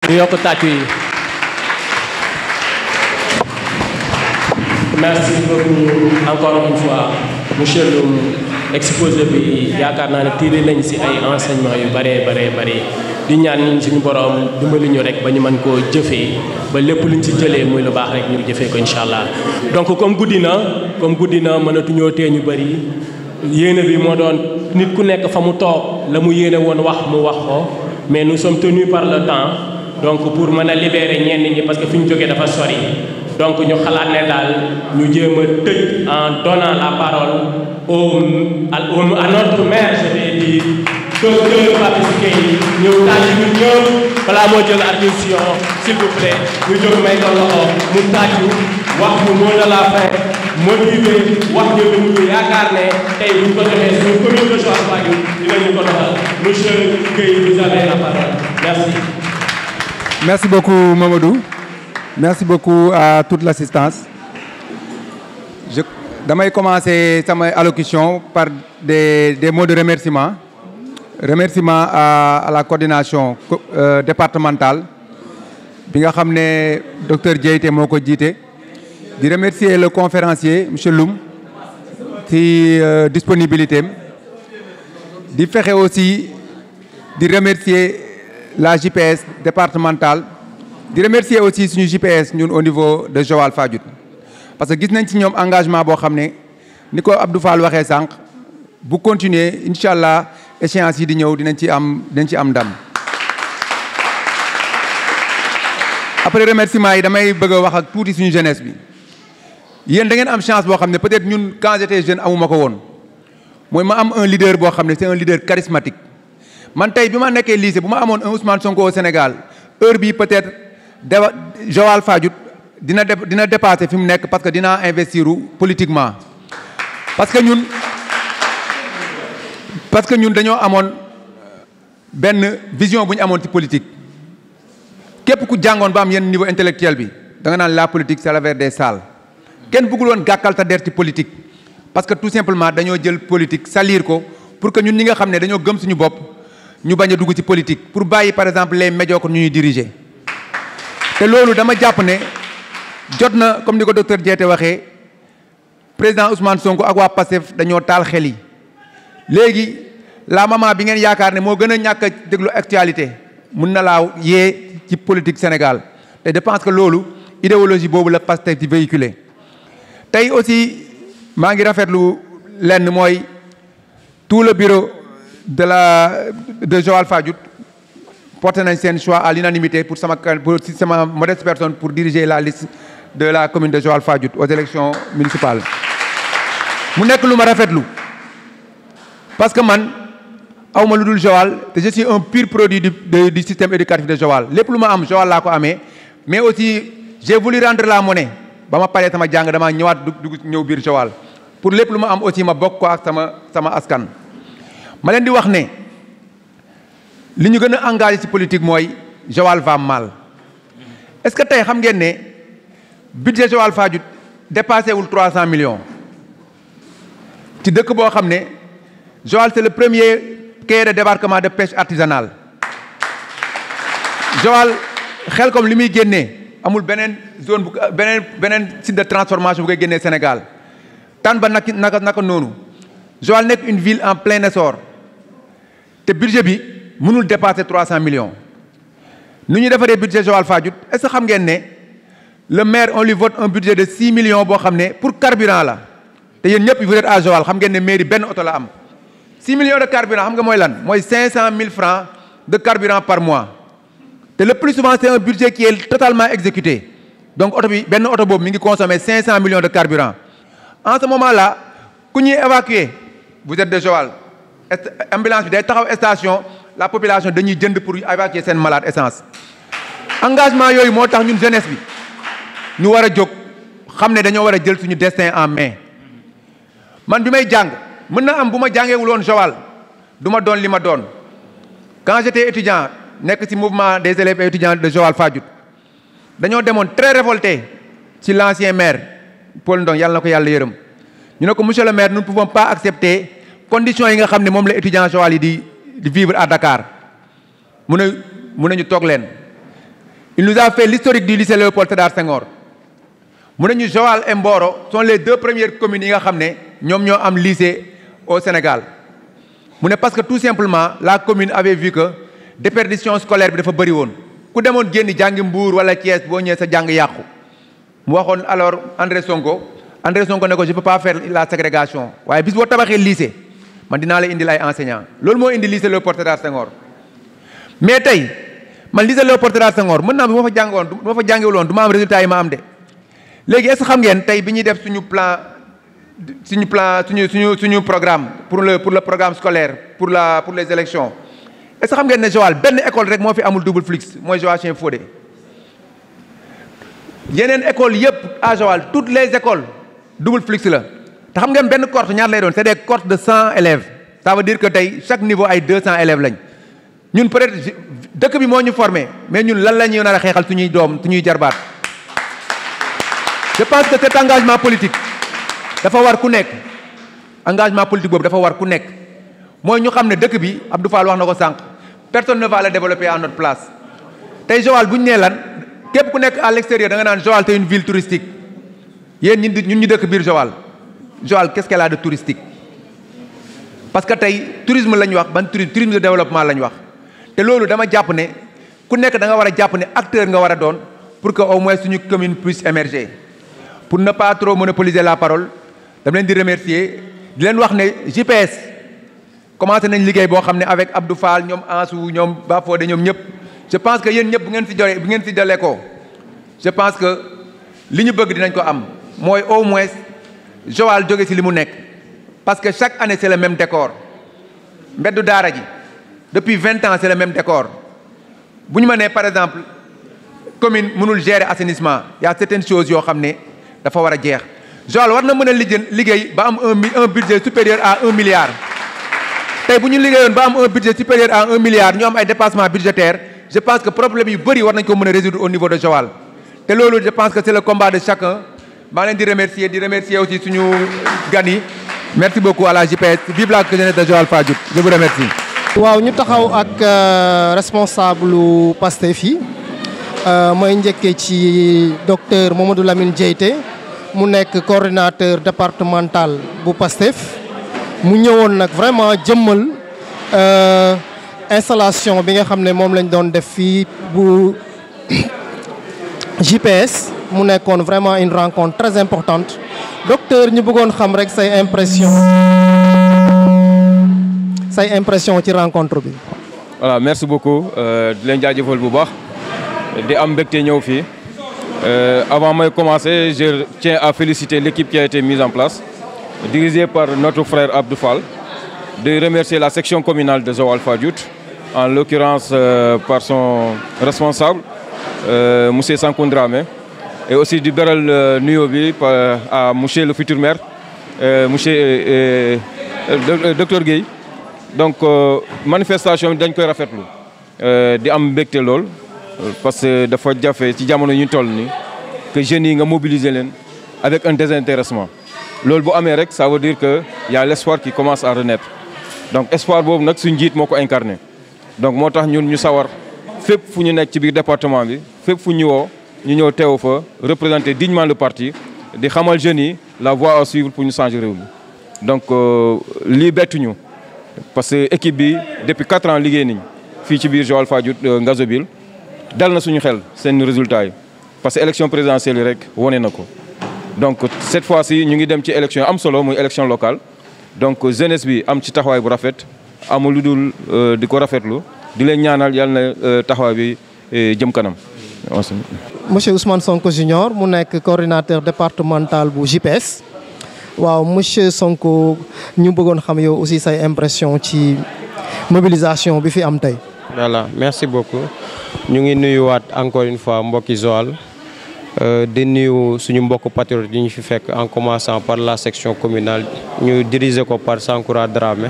ñu yokk tàccu yi. merci beaucoup encore une fois monsieur Loum exposé bi yaakaar naa ne tiré nañ si ay enseignements yu bëree di ñaan suñu borom dimbali ñu rek ba ñu mën koo jëfee ba lépp luñ ci jëlee muy lu baax rek ñu jëfee ko incha allah. donc comme guddi na mënatuñoo tee ñu bëri yéene bi moo doon nit ku nekk fa mu toog la mu yéene woon wax mu wax ko mais nous sommes tenus par le temps donc pour mën a libérer ñenn ñi parce que fi ñu jógee dafa sori. donc ñu xalaat ne daal ñu jéem a tëj en donnant la parole à notre maire je vais dire docteur Papis Gueye ñëw tàcc ñun ñëpp balaa moo jël attention s'il vous plaît ñu jóg may ko loxo mu tàccu wax ñu mot de la fin motivé wax ñu lu ñu yaakaar ne tey bu ñu ko defee suñu commune de Joal-Fadiouth dinañu ko doxal monsieur Gueye vous avez la parole merci. Merci beaucoup Mamadou. Merci beaucoup à toute l'assistance. Je vais commencer ma allocution par des mots de remerciement. Remerciement à la coordination départementale. Bi nga xam ne docteur Dieyte moo ko jiite. Di remercier le conférencier monsieur Loum ci disponibilité am. Di fexe aussi di remercier la JPS départementale. di remercier aussi suñu JPS ñun au niveau de Joal-Fadiouth parce que gis nañ ci ñoom engagement boo xam ne ni ko Abdou Fall waxee sànq bu continuer incha allah échéance yi di ñëw dinañ ci am ndam. après remerciement yi damay bëgg a wax ak tuuti suñu jeunesse bi yéen da ngeen am chance boo xam ne peut-être ñun quand j'étais jeune amuma ko woon mooy ma am un leader boo xam ne c'est un leader charismatique man tey bi ma nekkee lycée bu ma amoon un Ousmane Sonko au Sénégal heure bi peut-être Joal-Fadiouth dina dépasser fi mu nekk parce que dinaa investir politiquement parce que ñun dañoo amoon benn vision bu ñu amoon ci politique képp ku jàngoon ba am yenn niveau intellectuel bi da nga naan la politique c'est l'affaire des salles kenn bëggul woon gàkkal ta der ci politique parce que tout simplement dañoo jël politique salir ko pour que ñun ñi nga xam ne dañoo gëm suñu bopp ñu bañ a dugg ci politique pour bàyyi par exemple les médiocres ñu ñuy diriger. te loolu dama jàpp ne jot na comme ni ko docteur Dieyte waxee président Ousmane Sonko ak waa Pastef dañoo taal xel yi léegi la maman bi ngeen yaakaar ne moo gën a ñàkk a déglu actualité mun na laa yee ci politique Sénégal te je pense que loolu idéologie boobu la Pastef di véhiculer tey aussi maa ngi rafetlu lenn mooy tout le bureau de Joal-Fadiouth porté nañ seen choix à l'unanimité pour sama modeste personne pour diriger la liste de la commune de Joal-Fadiouth aux élections municipales mu nekk lu ma rafetlu parce que man awma lu dul Joal te je suis un pur produit du système éducatif de Joal lépp lu ma am Joal laa ko amee mais aussi j'ai voulu rendre la monnaie ba ma paree sama jàng damaa ñëwaat dugg ñëw biir Joal pour lépp lu ma am aussi ma bokk ko ak sama askan ma leen di wax ne li ñu gën a engagé ci politique mooy Joal va mal est-ce que tey xam ngeen ne budget Joal-Fadiouth dépassé wul 300 millions ci dëkk boo xam ne Joal c'est le premier quai de débarquement de pêche artisanale Joal Xelkom li muy génnee amul beneen zone bu beneen site de transformation bu koy génnee Sénégal tan ba naka noonu Joal nekk une ville en plein essor te budget bi mënul dépasser 300 millions nu ñu defaree budget Joal-Fadiouth est-ce que xam ngeen ne le maire on lui vote un budget de 6 millions boo xam ne pour carburant la te yéen ñëpp vous êtes à Joal xam ngeen ne mairie benn oto la am 6 millions de carburant xam nga mooy lan mooy 500 000 francs de carburant par mois te le plus souvent c'est un budget qui est totalement exécuté donc oto bi benn oto boobu mi ngi consommer 500 millions de carburant en ce moment là ku ñuy évacuer vous êtes de Joal ambulance bi day taxaw station la population dañuy jënd pour évacuer seen malade essence engagement yooyu moo tax ñun jeunesse bi ñu war a jóg xam ne dañoo war a jël suñu destin en main man bi may jàng mën na am bu ma jàngeewul woon Joal du ma doon li ma doon quand j'étais étudiant nekk ci mouvement des élèves et étudiants de Joal-Fadiouth dañoo demoon très révolté ci l'ancien maire Paul Ndong yàlla na ko yàlla yërëm ñu ne ko monsieur le maire nous ne pouvons pas accepter conditions yi nga xam ne moom la étudiant Joal yi di vivre à Dakar mu ne ñu toog leen il nous a fait l'historique du lycée Léopold Sédar Senghor. Mu ne ñu Joal et Mboro sont les deux premières communes yi nga xam ne ñoom ñoo am lycée au Sénégal. Mu ne parce que tout simplement la commune avait vu que déperdition scolaire bi dafa bëri woon ku demoon génn jàngi Mbour wala Thiès boo ñëwee sa jàng yàqu. Mu waxoon alors André Sonko ne ko je peux pas faire la ségrégation waaye bis boo tabaxee lycée man dinaa la indil ay enseignants loolu moo indi lycée Léopold Sédar Senghor. Mais tey man lycée Léopold Sédar Senghor mën naa bu ma fa jàngoon bu ma fa jàngewul woon du ma am résultat yi ma am de léegi est-ce que xam ngeen tey bi ñuy def suñu programme pour le programme scolaire pour les élections est-ce que xam ngeen ne Joal benn école rek moo fi amul double flux mooy Joachim Fodé. yeneen école yëpp à Joal toutes les écoles double flux la te xam ngeen benn cohorte ñaar lay doon c'est des cohortes de 100 élèves ça veut dire que tey chaque niveau ay 200 élèves lañ ñun peut-être dëkk bi moo ñu formé mais ñun lan la ñuy nar a xeexal suñuy doom suñuy jarbaat. Je pense que cet engagement politique dafa war ku nekk engagement politique boobu dafa war ku nekk mooy ñu xam ne dëkk bi Abdou Fall wax na ko sànq personne ne va le développer à notre place tey Joal bu ñu nee lan képp ku nekk à l'extérieur da nga naan Joal c'est une ville touristique yéen ñun ñu dëkk biir Joal qu'est-ce qu'elle a de touristique parce que tey tourisme la ñu wax ban tourisme de développement la ñu wax te loolu dama jàpp ne ku nekk da nga war a jàpp ne acteur nga war a doon pour que au moins suñu commune puisse émerger. Pour ne pas trop monopoliser la parole dama leen di remercier di leen wax ne JPS commencé nañ liggéey boo xam ne avec Abdou Fall ñoom Ansou ñoom Bafodé ñoom ñëpp je pense que yéen ñëpp bu ngeen si dalee ko je pense que li ñu bëgg dinañ ko am mooy au moins Joal jóge si li mu nekk parce que chaque année c'est le même décor mbeddu daara ji depuis 20 ans c'est le même décor bu ñu ma nee par exemple commune mënul gérer assainissement y a certaines choses yoo xam ne dafa war a jeex Joal war na mën a liggéey ba am un budget supérieur à 1 milliard tey bu ñu liggéeyoon ba am un budget supérieur à 1 milliard ñu am ay dépassements budgétaires je pense que problème yu bëri war nañ ko mën a résoudre au niveau de Joal te loolu je pense que c'est le combat de chacun maa leen di remercier aussi suñu gan yi merci beaucoup à la JPS vive la jeunesse de Joal Fadiouth je vous remercie. waaw ñu taxaw ak responsable Pastef yi mooy njëkkee ci docteur Mamadou Lamine Diété mu nekk coordinateur départemental bu Pastef mu ñëwoon nag vraiment jëmmal installation bi nga xam ne moom lañ doon def fii bu JPS mu nekkoon vraiment une rencontre très importante docteur ñu bëggoon xam rek say impression ci rencontre bi. voilà merci beaucoup di leen jaajëfal bu baax. di am mbégte ñëw fii avant may commencer je tiens à féliciter l'équipe qui a été mise en place dirigée par notre frère Abdou Fall de remercier la section communale de Joal Fadiouth en l'occurrence par son responsable monsieur Sankou Dramé et aussi di beral nuyoo bi à monsieur le futur maire monsieur docteur Guèye donc manifestation dañ koy rafetlu di am mbégte lool parce que dafa jafe ci jamono ñu toll ni que jeunes yi nga mobiliser leen avec un désintéressement loolu bu amee rek ça veut dire que y a l'espoir qui commence à renaître donc espoir boobu nag suñu njiit moo ko incarné donc moo tax ñun ñu sawar fépp fu ñu nekk ci biir département bi fépp fu ñu woo ñu ñëw teew fa représenter dignement le parti di xamal jeunes yi la voie à suivre pour ñu changer réew mi donc lii bettuñu parce que équipe bi depuis 4 ans liggéey nañ fii ci biir Joal Fadiouth Ngazobil dal na suñu xel seen résultat yi parce que élection présidentielle yi rek wone na ko donc cette fois-ci ñu ngi dem ci élection am solo muy élection locale donc jeunesse bi am ci taxawaay bu rafet amul lu dul di ko rafetlu di leen ñaanal yàlla na taxawaay bi jëm kanam. monsieur Ousmane Sonko Junior mu nekk coordinateur départemental bu JPS waaw monsieur Sonko ñu bëggoon xam yow aussi say impression ci mobilisation bi fi am tey. voilà merci beaucoup. ñu ngi nuyuwaat encore une fois mbokki Joal di nuyu suñu mbokk patriote yi ñu fi fekk en commençant par la section communale ñu diriger ko par Sankoura Dramé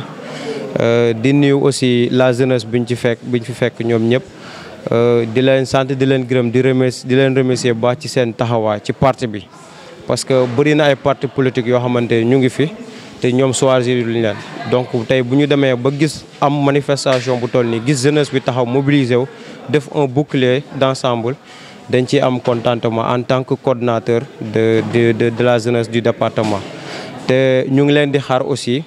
di nuyu aussi la jeunesse biñ fi fekk ñoom ñëpp di leen sant di leen gërëm di leen remercier ba ci seen taxawaay ci parti bi parce que bëri na ay parti politique yoo xamante ñu ngi fi te ñoom choisir luñ leen donc tey bu ñu demee ba gis am manifestation bu toll nii gis jeunesse bi taxaw mobiliser wu def un bouclier d'ensemble dañ ci am contentement en tant que coordinateur de la jeunesse du département te ñu ngi leen di xaar aussi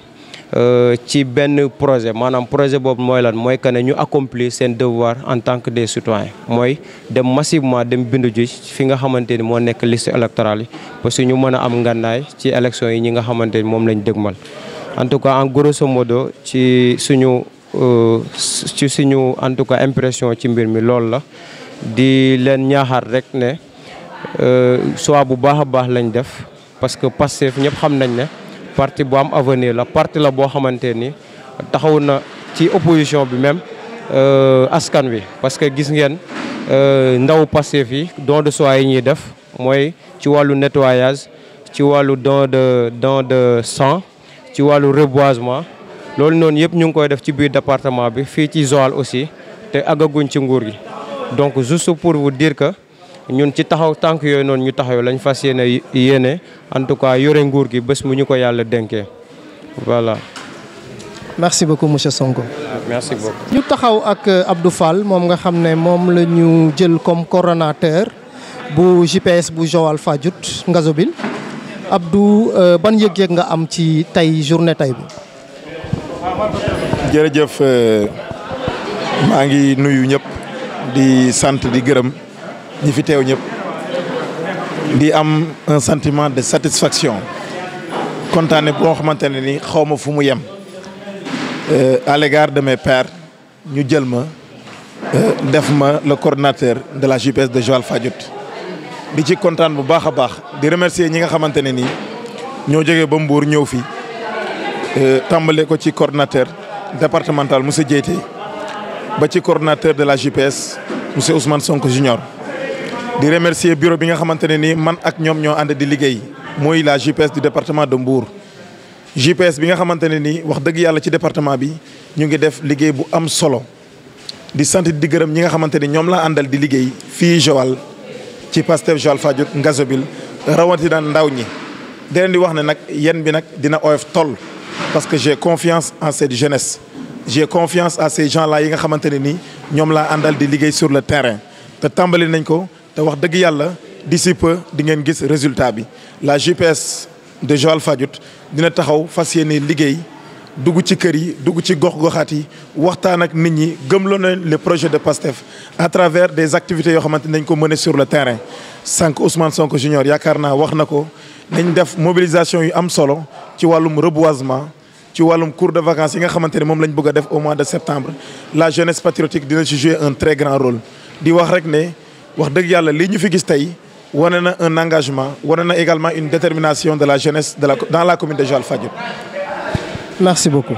ci benn projet maanaam projet boobu mooy lan mooy que ne ñu accomplir seen devoir en tant que des citoyens mooy dem massivement dem bindu ji fi nga xamante ni moo nekk liste électorale yi parce que ñu mën a am ngànnaay ci élection yi ñi nga xamante ni moom lañ dëgmal en tout cas en grosso modo ci suñu en tout cas impression ci mbir mi loolu la di leen ñaaxaat rek ne soit bu baax a baax lañ def parce que Pastef ñëpp xam nañ ne parti bu am avenir la parti la boo xamante ni taxaw na ci opposition bi même askan wi parce que gis ngeen ndaw Pastef yi don de soi yi ñuy def mooy ci wàllu nettoyage ci wàllu don de sang ci wàllu reboisement loolu noonu yëpp ñu ngi koy def ci biir département bi fii ci Joal aussi te àggaguñ ci nguur gi donc juste pour vous dire que ñun ci taxaw tànk yooyu noonu ñu taxaw lañ fas yéene en tout cas yore nguur gi bés mu ñu ko yàlla dénkee voilà. merci beaucoup monsieur Sonko. merci beaucoup. ñu taxaw ak Abdou Fall moom nga xam ne moom la ñu jël comme coordonnateur bu JPS bu Joal Fadiouth Ngazobil Abdou ban yëg-yëg nga am ci tey journée tey bi. jërëjëf maa ngi nuyu ñëpp di sant di gërëm ñi fi teew ñëpp di am un sentiment de satisfaction kontaane boo xamante ne ni xaw ma fu mu yem à l'égard de mes pairs ñu jël ma def ma le coordonnateur de la JPS de Joal Fadiouth di ci kontaan bu baax a baax di remercier ñi nga xamante ne ni ñoo jógee ba Mbour ñëw fi tàmbale ko ci coordonnateur départemental monsieur Dieyté ba ci coordonnateur de la JPS monsieur Ousmane Sonko Junior di remercier bureau bi nga xamante ne ni man ak ñoom ñoo ànd di liggéey mooy la JPS du département de Mbour JPS bi nga xamante ne ni wax dëgg yàlla ci département bi ñu ngi def liggéey bu am solo di sant di gërëm ñi nga xamante ni ñoom laa àndal di liggéey fii Joal ci Pastef Joal Fadiouth Ngazobil rawatina ndaw ñi di leen di wax ne nag yéen bi nag dina oyof toll parce que j'ai confiance en cette jeunesse j'ai confiance à ces gens là yi nga xamante ne ni ñoom laa àndal di liggéey sur le terrain te tàmbali nañ ko te wax dëgg yàlla d'ici peu di ngeen gis résultat bi la JPS de Joal Fadiouth dina taxaw fas yéene liggéey dugg ci kër yi dugg ci gox-goxaat yi waxtaan ak nit ñi gëmloo na les projets de PASTEF à travers des activités yoo xamante nañ ko mener sur le terrain sànq Ousmane Sonko Junior yaakaar naa wax na ko nañ def mobilisation yu am solo ci wàllum reboisement ci wàllum cours de vacances yi nga xamante ne moom lañ bëgg a def au mois de septembre la jeunesse patriotique dina ci jouer un très grand rôle di wax rek ne wax dëgg yàlla lii ñu fi gis tey wane na un engagement wane na également une détermination de la jeunesse dans la commune de Joal Fadiouth. Merci beaucoup.